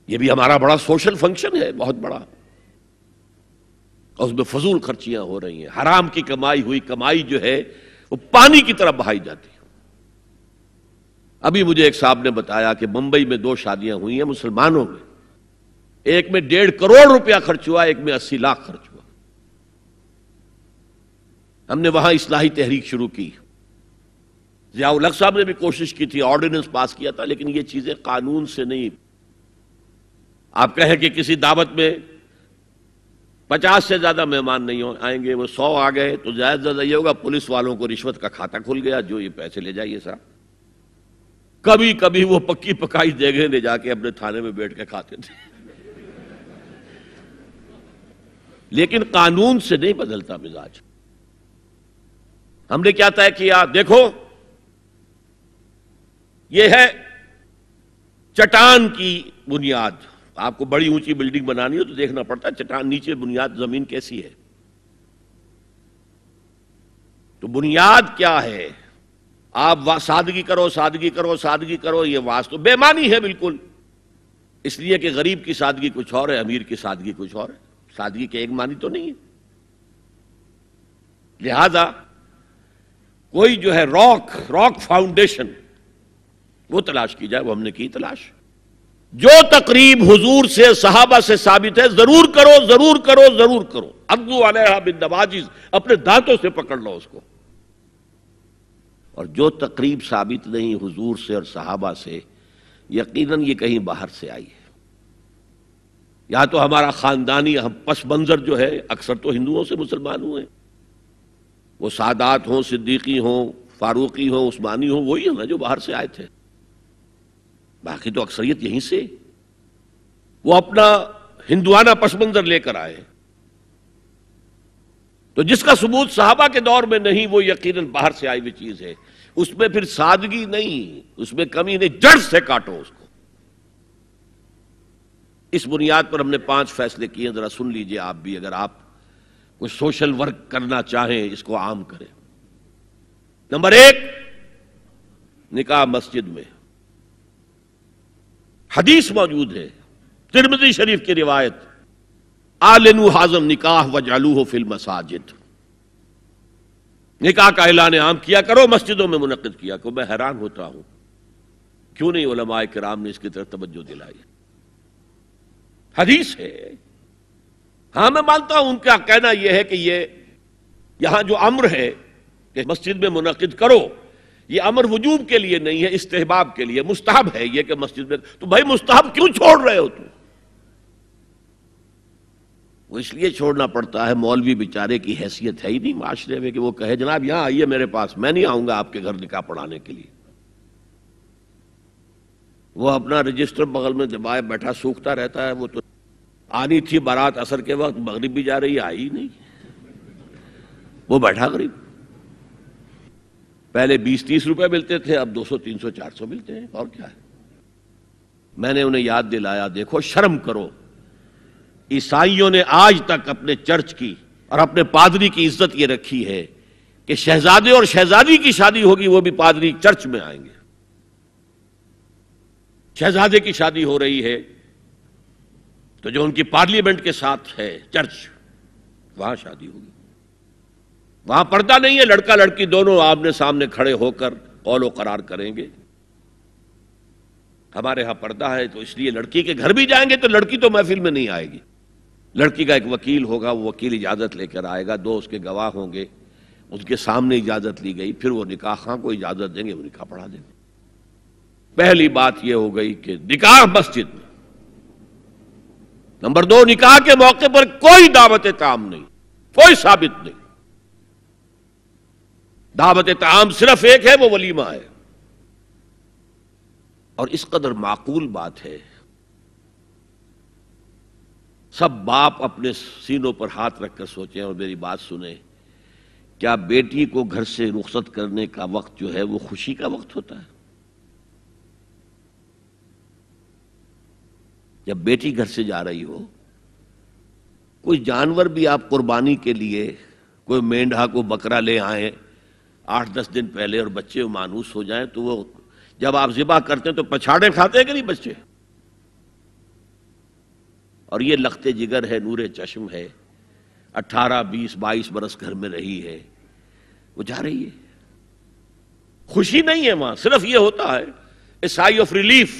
یہ بھی ہمارا بڑا سوشل فنکشن ہے، بہت بڑا، اور اس میں فضول خرچیاں ہو رہی ہیں، حرام کی کمائی ہوئی کمائی جو ہے وہ پانی کی طرح بہائی جاتی ہے۔ ابھی مجھے ایک صاحب نے بتایا کہ ممبئی میں 2 شادیاں ہوئی ہیں مسلمانوں میں، ایک میں 1.5 کروڑ روپیہ خرچ ہوا، ایک میں 80 لاکھ خرچ ہوا۔ ہم نے وہاں اصلاحی تحریک شروع کی، ضیاء الحق صاحب نے بھی کوشش کی تھی، آرڈیننس پاس کیا تھا، لیکن یہ چیزیں قانون سے نہیں۔ آپ کہیں کہ کسی دعوت میں 50 سے زیادہ مہمان نہیں آئیں گے، وہ 100 آ گئے تو زیادہ سے زیادہ یہ ہوگا پولیس والوں کو رشوت کا کھاتا کھل گیا، جو یہ پیسے لے جائیے صاحب۔ کبھی کبھی وہ پکی پکائی دیگیں لے جا کے اپنے تھانے میں بیٹھ کے کھاتے تھے، لیکن قانون سے نہیں بدلتا مزاج۔ ہم نے کیا طے کیا؟ دیکھو یہ ہے چٹان کی بنیاد۔ آپ کو بڑی اونچی بلڈنگ بنانی ہو تو دیکھنا پڑتا ہے چٹان نیچے بنیاد زمین کیسی ہے۔ تو بنیاد کیا ہے؟ آپ سادگی کرو، سادگی کرو، سادگی کرو، یہ واسطہ بے معنی ہے بالکل، اس لیے کہ غریب کی سادگی کچھ اور ہے، امیر کی سادگی کچھ اور ہے، سادگی کے ایک معنی تو نہیں ہے۔ لہذا کوئی جو ہے راک فاؤنڈیشن وہ تلاش کی جائے، وہ ہم نے کی تلاش۔ جو تقریب حضور سے صحابہ سے ثابت ہے ضرور کرو، ضرور کرو، ضرور کرو، عضوا علیہا بالنواجذ، اپنے دانتوں سے پکڑ لو اس کو۔ اور جو تقریب ثابت نہیں حضور سے اور صحابہ سے، یقیناً یہ کہیں باہر سے آئی ہے، یا تو ہمارا خاندانی پس منظر جو ہے، اکثر تو ہندوؤں سے مسلمان ہوئے، وہ سادات ہوں، صدیقی ہوں، فاروقی ہوں، عثمانی ہوں، وہی ہیں نا جو باہر سے آئے تھے، باقی تو اکثریت یہیں سے، وہ اپنا ہندوانہ پس منظر لے کر آئے۔ تو جس کا ثبوت صحابہ کے دور میں نہیں، وہ یقیناً باہر سے آئی ہوئی چیز ہے، اس میں پھر سادگی نہیں، اس میں کمی نہیں، جڑ سے کاٹو اس کو۔ اس بنیاد پر ہم نے 5 فیصلے کیے، ذرا سن لیجئے آپ بھی، اگر آپ کوئی سوشل ورک کرنا چاہیں اس کو عام کریں۔ نمبر 1، نکاح مسجد میں۔ حدیث موجود ہے، ترمذی شریف کی روایت، اعلنوا ھذا النکاح واجعلوہ فی المساجد، نکاح کا اعلان عام کیا کرو، مسجدوں میں منعقد کیا کرو۔ میں حیران ہوتا ہوں کیوں نہیں علماء کرام نے اس کی طرف توجہ دلائی۔ حدیث ہے، ہاں میں مانتا ہوں ان کا کہنا یہ ہے کہ یہ یہاں جو امر ہے کہ مسجد میں منعقد کرو، یہ امر وجوب کے لیے نہیں ہے، استحباب کے لیے، مستحب ہے یہ کہ مسجد میں۔ تو بھائی مستحب کیوں چھوڑ رہے ہو تم؟ وہ اس لیے چھوڑنا پڑتا ہے، مولوی بیچارے کی حیثیت ہے ہی نہیں معاشرے میں کہ وہ کہے جناب یہاں آئیے میرے پاس، میں نہیں آؤں گا آپ کے گھر نکاح پڑھانے کے لیے۔ وہ اپنا رجسٹر بغل میں دبائے بیٹھا سوکھتا رہتا ہے۔ وہ تو آنی تھی بارات عصر کے وقت، مغرب بھی جا رہی ہے، آئی نہیں، وہ بیٹھا غریب۔ پہلے 20-30 روپے ملتے تھے، اب 200 300 400 ملتے ہیں، اور کیا ہے۔ میں نے انہیں یاد دلایا، دیکھو شرم کرو، عیسائیوں نے آج تک اپنے چرچ کی اور اپنے پادری کی عزت یہ رکھی ہے کہ شہزادے اور شہزادی کی شادی ہوگی وہ بھی پادری چرچ میں آئیں گے۔ شہزادے کی شادی ہو رہی ہے تو جو ان کی پارلیمنٹ کے ساتھ ہے چرچ، وہاں شادی ہوگی، وہاں پردہ نہیں ہے، لڑکا لڑکی دونوں آمنے سامنے کھڑے ہو کر قول و قرار کریں گے۔ ہمارے ہاں پردہ ہے تو اس لیے لڑکی کے گھر بھی جائیں گے تو لڑکی تو محفل میں نہیں آئے گی، لڑکی کا ایک وکیل ہوگا، وہ وکیل اجازت لے کر آئے گا، 2 اس کے گواہ ہوں گے، اس کے سامنے اجازت لی گئی، پھر وہ نکاح خواہ کو اجازت دیں گے، وہ نکاح پڑھا دیں گے۔ پہلی بات یہ ہو گئی کہ نکاح مسجد میں۔ نمبر 2، نکاح کے موقع پر کوئی دعوت طعام نہیں، کوئی ثابت نہیں۔ دعوت طعام صرف ایک ہے، وہ ولیمہ ہے، اور اس قدر معقول بات ہے، سب باپ اپنے سینوں پر ہاتھ رکھ کر سوچیں اور میری بات سنیں، کیا بیٹی کو گھر سے رخصت کرنے کا وقت جو ہے وہ خوشی کا وقت ہوتا ہے؟ جب بیٹی گھر سے جا رہی ہو، کوئی جانور بھی آپ قربانی کے لیے، کوئی مینڈھا کو بکرا لے آئیں 8-10 دن پہلے اور بچے مانوس ہو جائیں تو وہ جب آپ ذبح کرتے ہیں تو پچھاڑے کھاتے ہیں کہ نہیں بچے؟ اور یہ لخت جگر ہے، نور چشم ہے، 18 20 22 برس گھر میں رہی ہے، وہ جا رہی ہے. خوشی نہیں ہے وہاں، صرف یہ ہوتا ہے اے سائی آف ریلیف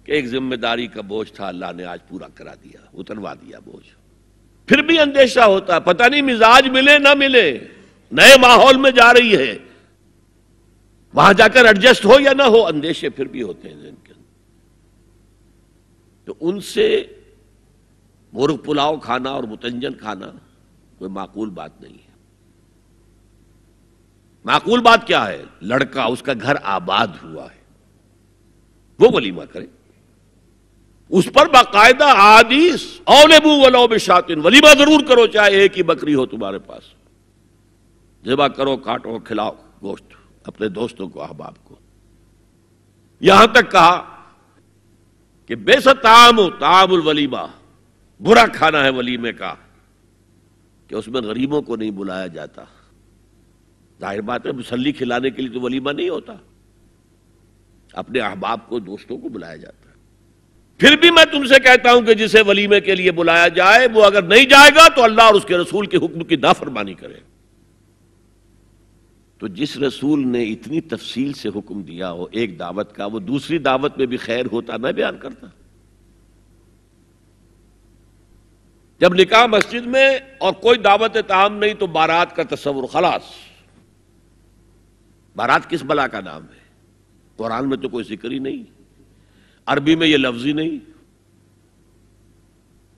کہ ایک ذمہ داری کا بوجھ تھا، اللہ نے آج پورا کرا دیا، اتروا دیا بوجھ. پھر بھی اندیشہ ہوتا ہے، پتہ نہیں مزاج ملے نہ ملے، نئے ماحول میں جا رہی ہے، وہاں جا کر ایڈجسٹ ہو یا نہ ہو، اندیشے پھر بھی ہوتے ہیں ذہن کے اندر. تو ان سے مرغ پلاؤ کھانا اور متنجن کھانا کوئی معقول بات نہیں ہے. معقول بات کیا ہے؟ لڑکا، اس کا گھر آباد ہوا ہے، وہ ولیمہ کرے، اس پر باقاعدہ احادیث اولبو ولو بشاتن، ولیمہ ضرور کرو چاہے ایک ہی بکری ہو تمہارے پاس، ذبح کرو، کاٹو، کھلاؤ گوشت اپنے دوستوں کو، احباب کو. یہاں تک کہا کہ بے طعام الولیمہ، برا کھانا ہے ولیمے کا کہ اس میں غریبوں کو نہیں بلایا جاتا. ظاہر بات ہے مسلی کھلانے کے لیے تو ولیمہ نہیں ہوتا، اپنے احباب کو، دوستوں کو بلایا جاتا ہے. پھر بھی میں تم سے کہتا ہوں کہ جسے ولیمے کے لیے بلایا جائے وہ اگر نہیں جائے گا تو اللہ اور اس کے رسول کے حکم کی نافرمانی کرے. تو جس رسول نے اتنی تفصیل سے حکم دیا ہو ایک دعوت کا، وہ دوسری دعوت میں بھی خیر ہوتا نہ بیان کرتا. جب نکاح مسجد میں اور کوئی دعوت طعام نہیں تو بارات کا تصور، خلاص. بارات کس بلا کا نام ہے؟ قرآن میں تو کوئی ذکر ہی نہیں، عربی میں یہ لفظ ہی نہیں.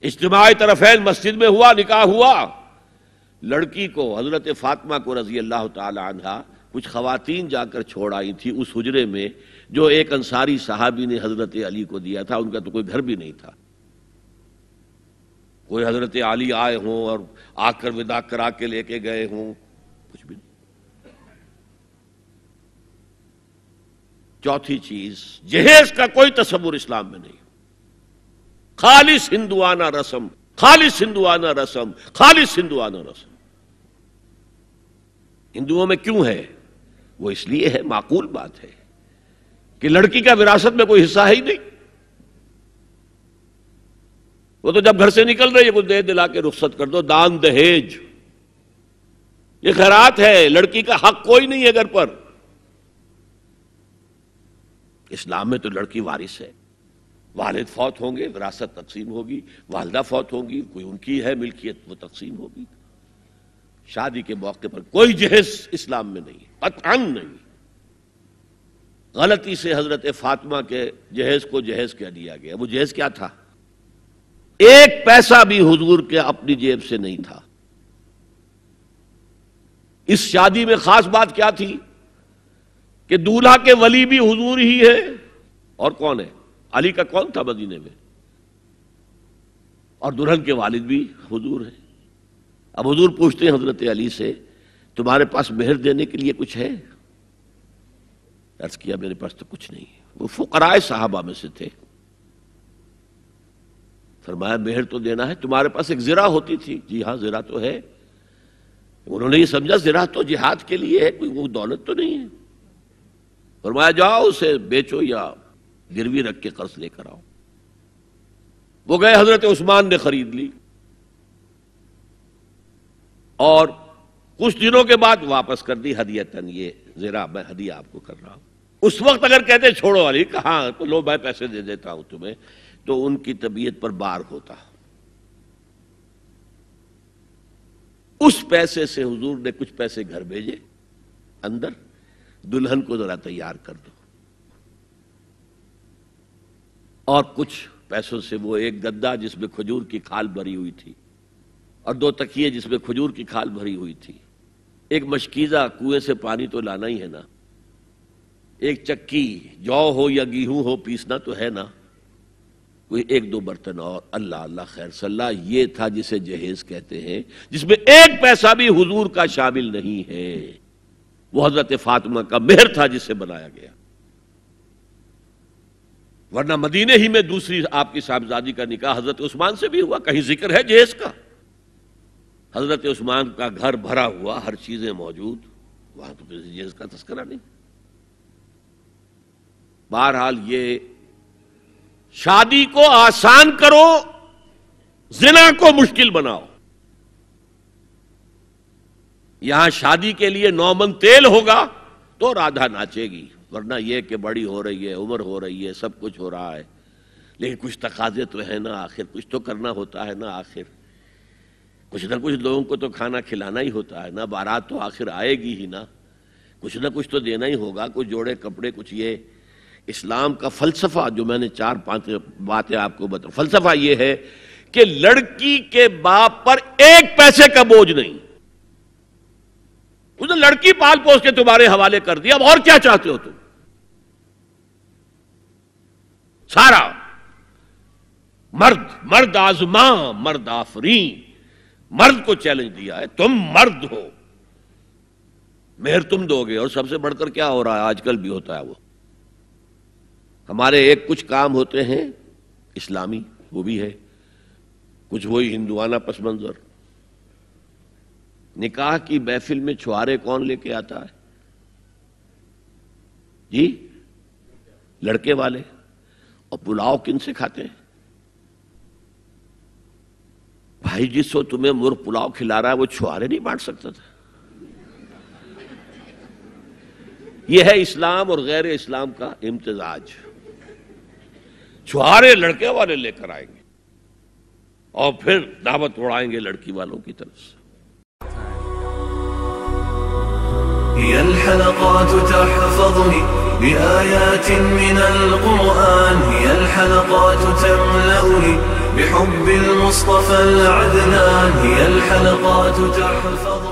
اجتماع طرفین مسجد میں ہوا، نکاح ہوا. لڑکی کو، حضرت فاطمہ کو رضی اللہ تعالی عنہا، کچھ خواتین جا کر چھوڑ آئی تھی اس حجرے میں جو ایک انصاری صحابی نے حضرت علی کو دیا تھا. ان کا تو کوئی گھر بھی نہیں تھا. کوئی حضرت علی آئے ہوں اور آ کر وداع کرا کے لے کے گئے ہوں، کچھ بھی نہیں. چوتھی چیز، جہیز کا کوئی تصور اسلام میں نہیں. خالص ہندوانہ رسم، خالص ہندوانہ رسم، خالص ہندوانہ رسم. ہندوؤں میں کیوں ہے؟ وہ اس لیے ہے، معقول بات ہے کہ لڑکی کا وراثت میں کوئی حصہ ہے ہی نہیں. وہ تو جب گھر سے نکل رہی ہے کچھ دے دلا کے رخصت کر دو، دان دہیج، یہ خیرات ہے. لڑکی کا حق کوئی نہیں ہے گھر پر. اسلام میں تو لڑکی وارث ہے. والد فوت ہوں گے، وراثت تقسیم ہوگی. والدہ فوت ہوں گی، کوئی ان کی ہے ملکیت، وہ تقسیم ہوگی. شادی کے موقع پر کوئی جہیز اسلام میں نہیں، قطعاً نہیں. غلطی سے حضرت فاطمہ کے جہیز کو جہیز کہہ دیا گیا. وہ جہیز کیا تھا؟ ایک پیسہ بھی حضور کے اپنی جیب سے نہیں تھا. اس شادی میں خاص بات کیا تھی کہ دولہا کے ولی بھی حضور ہی ہے. اور کون ہے؟ علی کا کون تھا مدینے میں؟ اور دلہن کے والد بھی حضور ہیں. اب حضور پوچھتے ہیں حضرت علی سے، تمہارے پاس مہر دینے کے لیے کچھ ہے؟ عرض کیا میرے پاس تو کچھ نہیں. وہ فقراء صحابہ میں سے تھے. فرمایا مہر تو دینا ہے. تمہارے پاس ایک زرہ ہوتی تھی؟ جی ہاں زرہ تو ہے. انہوں نے یہ سمجھا زرہ تو جہاد کے لیے ہے، کوئی وہ دولت تو نہیں ہے. فرمایا جاؤ اسے بیچو یا گروی رکھ کے قرض لے کر آؤ. وہ گئے، حضرت عثمان نے خرید لی اور کچھ دنوں کے بعد واپس کر دی ہدیتاً. یہ زرہ میں ہدیہ آپ کو کر رہا ہوں. اس وقت اگر کہتے چھوڑو علی، کہاں تو لو میں پیسے دے دیتا ہوں تمہیں، تو ان کی طبیعت پر بار ہوتا. اس پیسے سے حضور نے کچھ پیسے گھر بھیجے اندر، دلہن کو ذرا تیار کر دو. اور کچھ پیسوں سے وہ ایک گدا جس میں کھجور کی کھال بھری ہوئی تھی، اور 2 تکیے جس میں کھجور کی کھال بھری ہوئی تھی، ایک مشکیزہ، کنویں سے پانی تو لانا ہی ہے نا، ایک چکی، جو ہو یا گیہوں ہو پیسنا تو ہے نا، کوئی 1-2 برتن اور. اللہ اللہ خیر صلی اللہ. یہ تھا جسے جہیز کہتے ہیں، جس میں ایک پیسہ بھی حضور کا شامل نہیں ہے. وہ حضرت فاطمہ کا مہر تھا جسے بنایا گیا. ورنہ مدینے ہی میں دوسری آپ کی صاحبزادی کا نکاح حضرت عثمان سے بھی ہوا. کہیں ذکر ہے جہیز کا؟ حضرت عثمان کا گھر بھرا ہوا، ہر چیزیں موجود، وہاں تو کسی جہیز کا تذکرہ نہیں. بہرحال یہ شادی کو آسان کرو زنا کو مشکل بناؤ. یہاں شادی کے لیے 9 من تیل ہوگا تو رادھا ناچے گی، ورنہ یہ کہ بڑی ہو رہی ہے، عمر ہو رہی ہے، سب کچھ ہو رہا ہے، لیکن کچھ تقاضے تو ہے نا، آخر کچھ تو کرنا ہوتا ہے نا، آخر کچھ نہ کچھ لوگوں کو تو کھانا کھلانا ہی ہوتا ہے نا، بارات تو آخر آئے گی ہی نا، کچھ نہ کچھ تو دینا ہی ہوگا، کچھ جوڑے کپڑے، کچھ یہ. اسلام کا فلسفہ جو میں نے 4-5 باتیں آپ کو بتا، فلسفہ یہ ہے کہ لڑکی کے باپ پر 1 پیسے کا بوجھ نہیں. اس نے لڑکی پال پوس کے تمہارے حوالے کر دیا، اب اور کیا چاہتے ہو تم؟ سارا مرد آزماں مرد آفرین، مرد کو چیلنج دیا ہے، تم مرد ہو، مہر تم دو گے. اور سب سے بڑھ کر کیا ہو رہا ہے آج کل بھی ہوتا ہے، وہ ہمارے ایک کچھ کام ہوتے ہیں اسلامی، وہ بھی ہے کچھ وہی ہندوانہ پس منظر. نکاح کی محفل میں چھوارے کون لے کے آتا ہے جی؟ لڑکے والے. اور پلاؤ کن سے کھاتے ہیں بھائی؟ جس وہ تمہیں مرغ پلاؤ کھلا رہا ہے وہ چھوارے نہیں بانٹ سکتا تھا؟ یہ ہے اسلام اور غیر اسلام کا امتزاج. چھوارے لڑکے والے لے کر آئیں گے اور پھر دعوت اڑائیں گے لڑکی والوں کی طرف سے. هي الحلقات تحفظني بآيات من القرآن، هي الحلقات تملأني بحب المصطفى العدنان، هي الحلقات تحفظني